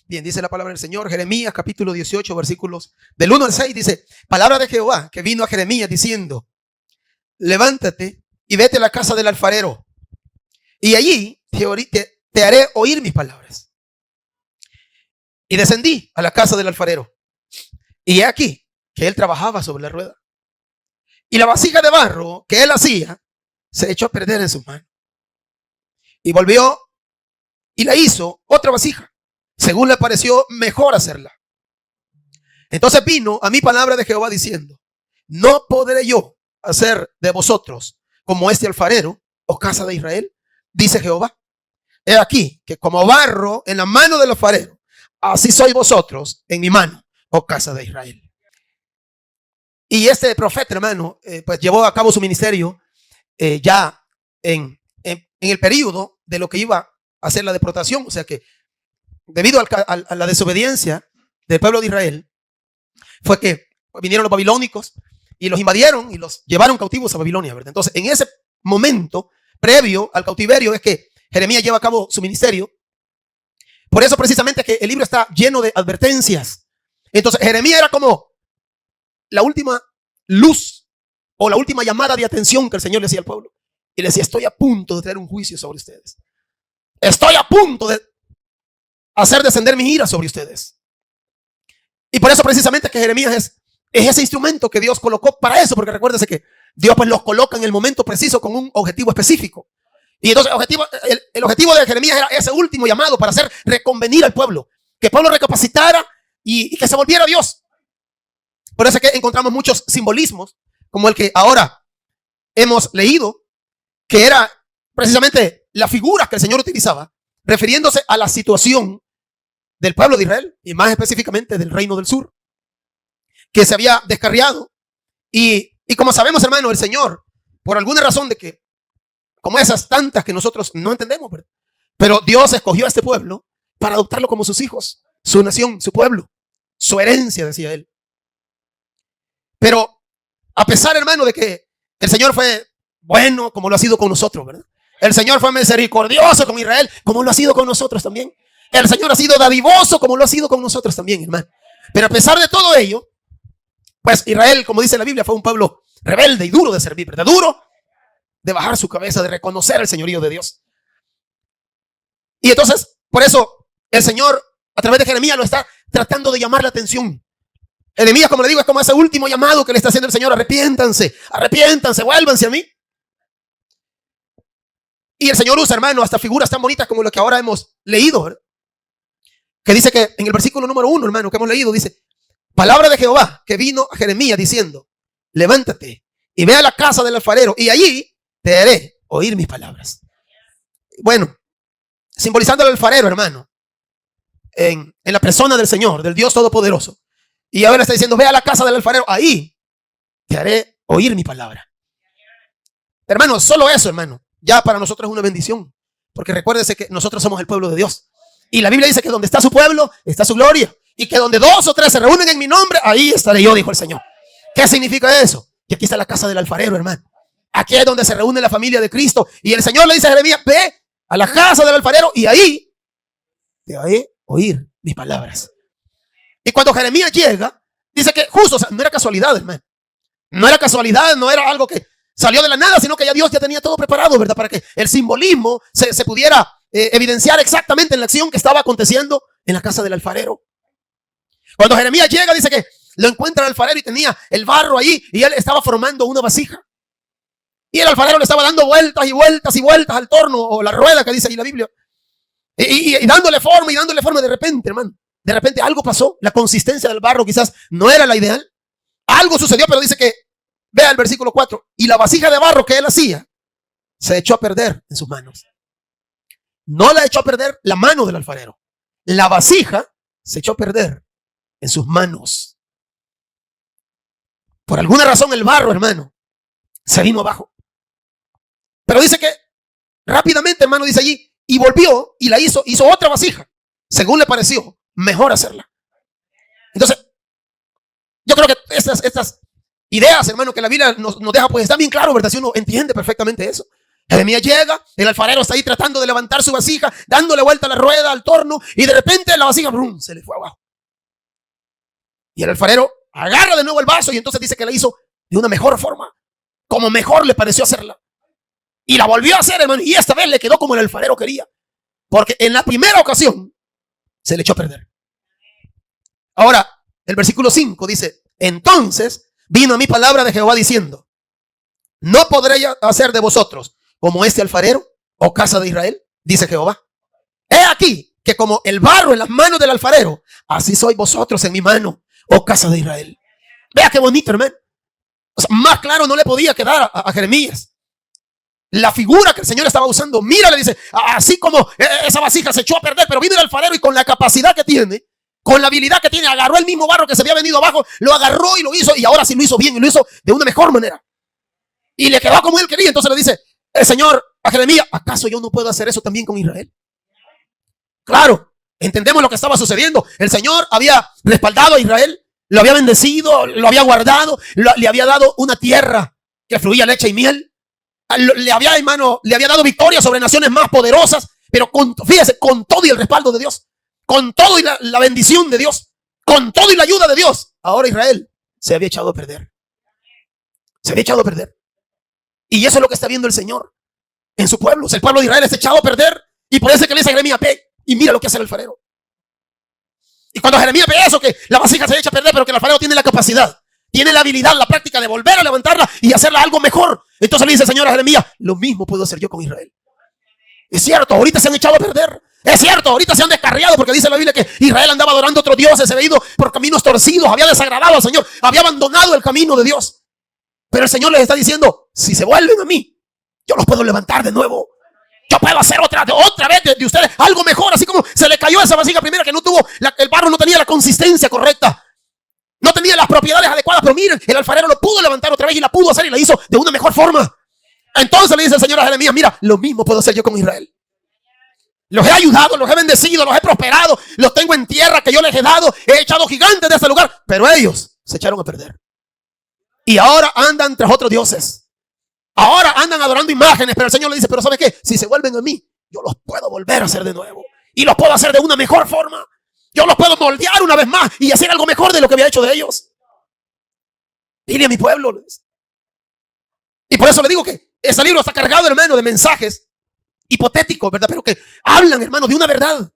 Bien, dice la palabra del Señor, Jeremías capítulo 18, versículos del 1 al 6, dice, palabra de Jehová que vino a Jeremías diciendo, levántate y vete a la casa del alfarero, y allí te haré oír mis palabras. Y descendí a la casa del alfarero, y he aquí que él trabajaba sobre la rueda, y la vasija de barro que él hacía se echó a perder en sus manos. Y volvió y la hizo otra vasija, según le pareció mejor hacerla. Entonces vino a mí palabra de Jehová diciendo, no podré yo hacer de vosotros como este alfarero, o casa de Israel, dice Jehová. He aquí que como barro en la mano del alfarero, así sois vosotros en mi mano, oh casa de Israel. Y este profeta, hermano, pues llevó a cabo su ministerio ya en el periodo de lo que iba a hacer la deportación. O sea que debido a la desobediencia del pueblo de Israel, fue que vinieron los babilónicos y los invadieron y los llevaron cautivos a Babilonia, ¿verdad? Entonces, en ese momento previo al cautiverio es que Jeremías lleva a cabo su ministerio. Por eso precisamente que el libro está lleno de advertencias. Entonces, Jeremías era como la última luz o la última llamada de atención que el Señor le hacía al pueblo. Y le decía, estoy a punto de traer un juicio sobre ustedes. Estoy a punto de hacer descender mi ira sobre ustedes. Y por eso precisamente que Jeremías es ese instrumento que Dios colocó para eso, porque recuérdese que Dios pues los coloca en el momento preciso con un objetivo específico. Y entonces el objetivo de Jeremías era ese último llamado para hacer reconvenir al pueblo, que el pueblo recapacitara y que se volviera a Dios. Por eso es que encontramos muchos simbolismos, como el que ahora hemos leído, que era precisamente las figuras que el Señor utilizaba, refiriéndose a la situación del pueblo de Israel, y más específicamente del reino del sur, que se había descarriado. Y como sabemos, hermano, el Señor, por alguna razón de que, como esas tantas que nosotros no entendemos, ¿verdad? Pero Dios escogió a este pueblo para adoptarlo como sus hijos, su nación, su pueblo, su herencia, decía él. Pero a pesar, hermano, de que el Señor fue bueno como lo ha sido con nosotros, ¿verdad? El Señor fue misericordioso con Israel como lo ha sido con nosotros también. El Señor ha sido dadivoso como lo ha sido con nosotros también, hermano. Pero a pesar de todo ello, pues Israel, como dice la Biblia, fue un pueblo rebelde y duro de servir, ¿verdad? Duro de bajar su cabeza, de reconocer el señorío de Dios. Y entonces, por eso, el Señor, a través de Jeremías, lo está tratando de llamar la atención. Jeremías, como le digo, es como ese último llamado que le está haciendo el Señor. Arrepiéntanse, arrepiéntanse, vuélvanse a mí. Y el Señor usa, hermano, hasta figuras tan bonitas como lo que ahora hemos leído, ¿verdad? Que dice que en el versículo número 1, hermano, que hemos leído, dice, palabra de Jehová que vino a Jeremías diciendo, levántate y ve a la casa del alfarero y allí te haré oír mis palabras. Bueno, simbolizando al alfarero, hermano, en la persona del Señor, del Dios Todopoderoso. Y ahora está diciendo, ve a la casa del alfarero, ahí te haré oír mi palabra. Hermano, solo eso, hermano, ya para nosotros es una bendición. Porque recuérdese que nosotros somos el pueblo de Dios. Y la Biblia dice que donde está su pueblo, está su gloria. Y que donde 2 o 3 se reúnen en mi nombre, ahí estaré yo, dijo el Señor. ¿Qué significa eso? Que aquí está la casa del alfarero, hermano. Aquí es donde se reúne la familia de Cristo. Y el Señor le dice a Jeremías, ve a la casa del alfarero y ahí te haré oír mis palabras. Y cuando Jeremías llega, dice que justo, o sea, no era casualidad, hermano. No era casualidad, no era algo que salió de la nada, sino que ya Dios ya tenía todo preparado, ¿verdad? Para que el simbolismo se pudiera evidenciar exactamente en la acción que estaba aconteciendo en la casa del alfarero. Cuando Jeremías llega, dice que lo encuentra el alfarero y tenía el barro ahí y él estaba formando una vasija. Y el alfarero le estaba dando vueltas y vueltas y vueltas al torno o la rueda que dice ahí la Biblia. Y dándole forma y dándole forma. De repente, hermano, de repente algo pasó. La consistencia del barro quizás no era la ideal. Algo sucedió, pero dice que, vea el versículo 4, y la vasija de barro que él hacía se echó a perder en sus manos. No la echó a perder la mano del alfarero. La vasija se echó a perder en sus manos. Por alguna razón el barro, hermano, se vino abajo. Pero dice que rápidamente, hermano, dice allí, y volvió y la hizo otra vasija, según le pareció mejor hacerla. Entonces, yo creo que estas ideas, hermano, que la Biblia nos deja, pues están bien claro, ¿verdad? Si uno entiende perfectamente eso. Jeremías llega, el alfarero está ahí tratando de levantar su vasija, dándole vuelta a la rueda, al torno, y de repente la vasija ¡brum!, se le fue abajo. Y el alfarero agarra de nuevo el vaso y entonces dice que la hizo de una mejor forma, como mejor le pareció hacerla. Y la volvió a hacer, hermano, y esta vez le quedó como el alfarero quería. Porque en la primera ocasión se le echó a perder. Ahora, el versículo 5 dice: entonces vino a mí palabra de Jehová diciendo: no podré hacer de vosotros como este alfarero, oh casa de Israel, dice Jehová. He aquí que como el barro en las manos del alfarero, así sois vosotros en mi mano, oh casa de Israel. Vea qué bonito, hermano. O sea, más claro no le podía quedar a Jeremías la figura que el Señor estaba usando. Mira, le dice, así como esa vasija se echó a perder, pero vino el alfarero y con la capacidad que tiene, con la habilidad que tiene, agarró el mismo barro que se había venido abajo, lo agarró y lo hizo, y ahora sí lo hizo bien, y lo hizo de una mejor manera. Y le quedó como él quería. Entonces le dice el Señor a Jeremías: ¿acaso yo no puedo hacer eso también con Israel? Claro, entendemos lo que estaba sucediendo. El Señor había respaldado a Israel, lo había bendecido, lo había guardado, le había dado una tierra que fluía leche y miel. Le había dado victoria sobre naciones más poderosas, pero fíjese, con todo y el respaldo de Dios, con todo y la bendición de Dios, con todo y la ayuda de Dios, ahora Israel se había echado a perder. Se había echado a perder. Y eso es lo que está viendo el Señor en su pueblo. El pueblo de Israel se ha echado a perder, y por eso es que le dice a Jeremías: ve y mira lo que hace el alfarero. Y cuando Jeremías ve eso, que la vasija se echa a perder, pero que el alfarero tiene la capacidad, tiene la habilidad, la práctica de volver a levantarla y hacerla algo mejor, entonces le dice el Señor a Jeremías: lo mismo puedo hacer yo con Israel. Es cierto, ahorita se han echado a perder. Es cierto, ahorita se han descarriado, porque dice la Biblia que Israel andaba adorando a otros dioses, se había ido por caminos torcidos, había desagradado al Señor, había abandonado el camino de Dios. Pero el Señor les está diciendo: si se vuelven a mí, yo los puedo levantar de nuevo. Yo puedo hacer otra vez de ustedes algo mejor. Así como se le cayó esa vasija primera, que no tuvo, el barro no tenía la consistencia correcta, no tenía las propiedades adecuadas, pero miren, el alfarero lo pudo levantar otra vez y la pudo hacer y la hizo de una mejor forma. Entonces le dice el Señor a Jeremías: mira, lo mismo puedo hacer yo con Israel. Los he ayudado, los he bendecido, los he prosperado, los tengo en tierra que yo les he dado, he echado gigantes de ese lugar, pero ellos se echaron a perder. Y ahora andan tras otros dioses. Ahora andan adorando imágenes. Pero el Señor le dice: pero ¿sabe qué? Si se vuelven a mí, yo los puedo volver a hacer de nuevo. Y los puedo hacer de una mejor forma. Yo los puedo moldear una vez más y hacer algo mejor de lo que había hecho de ellos. Dile a mi pueblo. Y por eso le digo que ese libro está cargado, hermano, de mensajes hipotéticos, ¿verdad? Pero que hablan, hermano, de una verdad.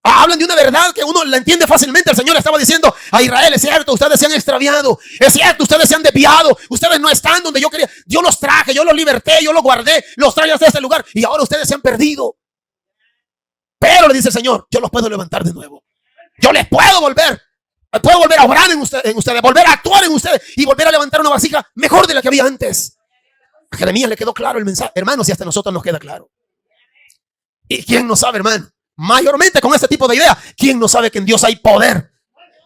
Hablan de una verdad que uno la entiende fácilmente. El Señor estaba diciendo a Israel: es cierto, ustedes se han extraviado, es cierto, ustedes se han desviado, ustedes no están donde yo quería. Yo los traje, yo los liberté, yo los guardé, los traje hasta este lugar, y ahora ustedes se han perdido. Pero le dice el Señor: yo los puedo levantar de nuevo. Yo les puedo volver a obrar en ustedes, volver a actuar en ustedes y volver a levantar una vasija mejor de la que había antes. A Jeremías le quedó claro el mensaje, hermanos, y hasta a nosotros nos queda claro. ¿Y quién no sabe, hermano? Mayormente con este tipo de ideas, ¿quién no sabe que en Dios hay poder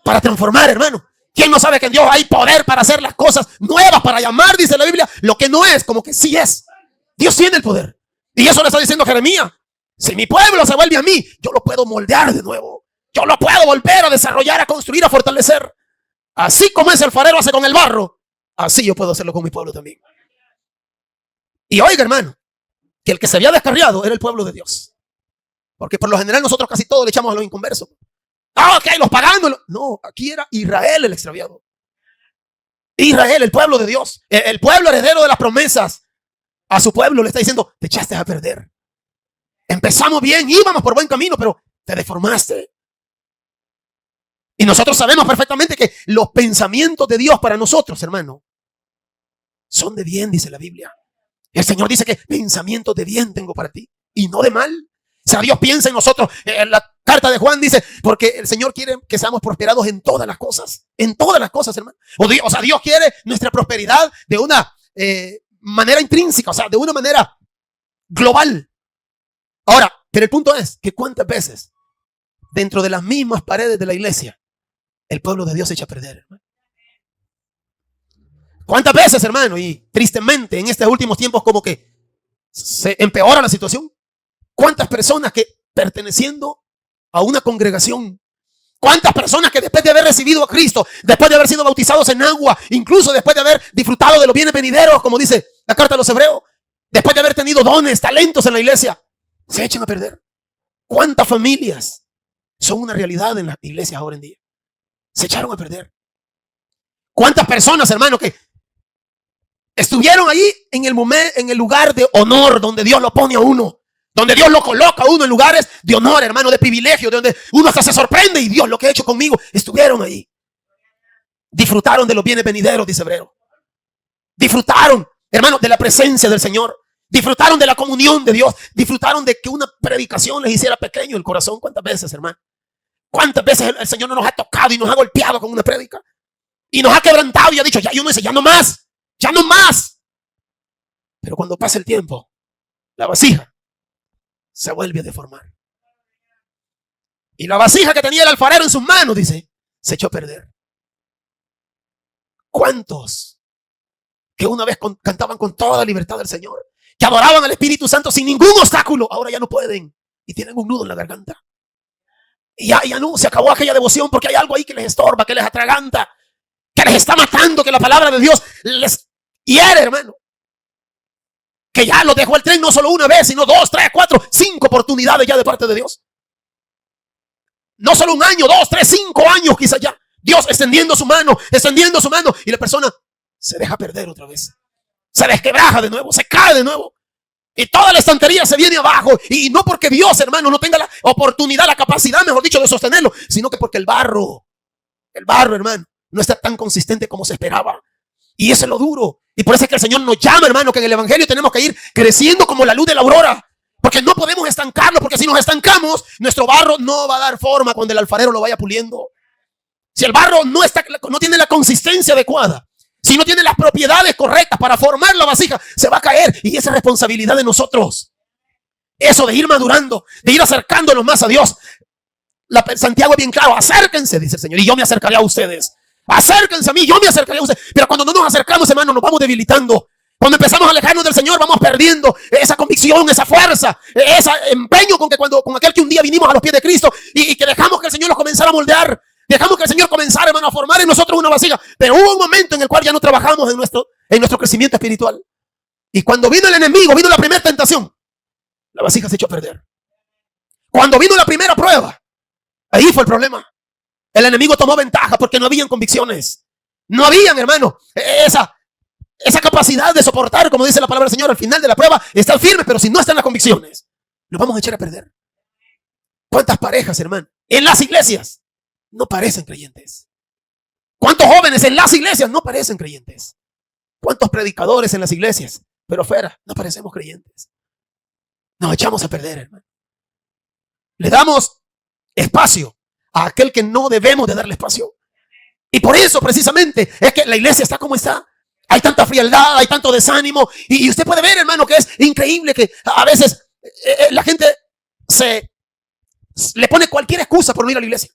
para transformar, hermano? ¿Quién no sabe que en Dios hay poder para hacer las cosas nuevas, para llamar, dice la Biblia, lo que no es como que sí es? Dios tiene el poder. Y eso le está diciendo Jeremías: si mi pueblo se vuelve a mí, yo lo puedo moldear de nuevo. Yo lo puedo volver a desarrollar, a construir, a fortalecer. Así como ese alfarero hace con el barro, así yo puedo hacerlo con mi pueblo también. Y oiga, hermano, que el que se había descarriado era el pueblo de Dios. Porque por lo general nosotros casi todo le echamos a los inconversos. Ok, los paganos. No, aquí era Israel el extraviado. Israel, el pueblo de Dios, el pueblo heredero de las promesas. A su pueblo le está diciendo: te echaste a perder. Empezamos bien, íbamos por buen camino, pero te deformaste. Y nosotros sabemos perfectamente que los pensamientos de Dios para nosotros, hermano, son de bien, dice la Biblia. El Señor dice que pensamientos de bien tengo para ti y no de mal. O sea, Dios piensa en nosotros. En la carta de Juan dice: porque el Señor quiere que seamos prosperados en todas las cosas. En todas las cosas, hermano. O sea, Dios quiere nuestra prosperidad de una manera intrínseca, o sea, de una manera global. Ahora, pero el punto es que cuántas veces dentro de las mismas paredes de la iglesia el pueblo de Dios se echa a perder, hermano. ¿Cuántas veces, hermano? Y tristemente en estos últimos tiempos como que se empeora la situación. ¿Cuántas personas que perteneciendo a una congregación, cuántas personas que después de haber recibido a Cristo, después de haber sido bautizados en agua, incluso después de haber disfrutado de los bienes venideros, como dice la carta de los Hebreos, después de haber tenido dones, talentos en la iglesia, se echan a perder. ¿Cuántas familias son una realidad en las iglesias ahora en día? Se echaron a perder. ¿Cuántas personas, hermano, que estuvieron ahí en el lugar de honor donde Dios lo pone a uno, donde Dios lo coloca a uno en lugares de honor, hermano, de privilegio, donde uno hasta se sorprende y Dios lo que ha hecho conmigo, estuvieron ahí. Disfrutaron de los bienes venideros, dice Hebreo. Disfrutaron, hermano, de la presencia del Señor. Disfrutaron de la comunión de Dios. Disfrutaron de que una predicación les hiciera pequeño el corazón. ¿Cuántas veces, hermano? ¿Cuántas veces el Señor no nos ha tocado y nos ha golpeado con una prédica? Y nos ha quebrantado y ha dicho, ya, y uno dice, ya no más, ya no más. Pero cuando pasa el tiempo, la vasija se vuelve a deformar. Y la vasija que tenía el alfarero en sus manos, dice, se echó a perder. ¿Cuántos que una vez cantaban con toda la libertad del Señor, que adoraban al Espíritu Santo sin ningún obstáculo, ahora ya no pueden y tienen un nudo en la garganta? Y ya no, se acabó aquella devoción porque hay algo ahí que les estorba, que les atraganta, que les está matando, que la palabra de Dios les hiere, hermano. Que ya lo dejó el tren no solo una vez, sino 2, 3, 4, 5 oportunidades ya de parte de Dios. No solo un año, 2, 3, 5 años quizás ya. Dios extendiendo su mano y la persona se deja perder otra vez. Se desquebraja de nuevo, se cae de nuevo. Y toda la estantería se viene abajo. Y no porque Dios, hermano, no tenga la oportunidad, la capacidad, mejor dicho, de sostenerlo, sino que porque el barro, hermano, no está tan consistente como se esperaba. Y eso es lo duro. Y por eso es que el Señor nos llama, hermano, que en el evangelio tenemos que ir creciendo como la luz de la aurora. Porque no podemos estancarlo, porque si nos estancamos, nuestro barro no va a dar forma cuando el alfarero lo vaya puliendo. Si el barro no tiene la consistencia adecuada, si no tiene las propiedades correctas para formar la vasija, se va a caer. Y esa es responsabilidad de nosotros. Eso de ir madurando, de ir acercándonos más a Dios. Santiago es bien claro, acérquense, dice el Señor, y yo me acercaré a ustedes. Acérquense a mí, yo me acercaré a ustedes. Pero cuando no nos acercamos, hermano, nos vamos debilitando. Cuando empezamos a alejarnos del Señor, vamos perdiendo esa convicción, esa fuerza, ese empeño con aquel que un día vinimos a los pies de Cristo y que dejamos que el Señor nos comenzara a moldear. Dejamos que el Señor comenzara, hermano, a formar en nosotros una vasija. Pero hubo un momento en el cual ya no trabajamos en nuestro crecimiento espiritual. Y cuando vino el enemigo, vino la primera tentación, la vasija se echó a perder. Cuando vino la primera prueba, ahí fue el problema. El enemigo tomó ventaja porque no habían convicciones. No habían, hermano, esa capacidad de soportar, como dice la palabra del Señor, al final de la prueba, estar firme, pero si no están las convicciones, nos vamos a echar a perder. ¿Cuántas parejas, hermano, en las iglesias no parecen creyentes? ¿Cuántos jóvenes en las iglesias no parecen creyentes? ¿Cuántos predicadores en las iglesias, pero fuera, no parecemos creyentes? Nos echamos a perder, hermano. Le damos espacio a aquel que no debemos de darle espacio. Y por eso precisamente es que la iglesia está como está. Hay tanta frialdad, hay tanto desánimo. Y usted puede ver, hermano, que es increíble que a veces la gente le pone cualquier excusa por no ir a la iglesia.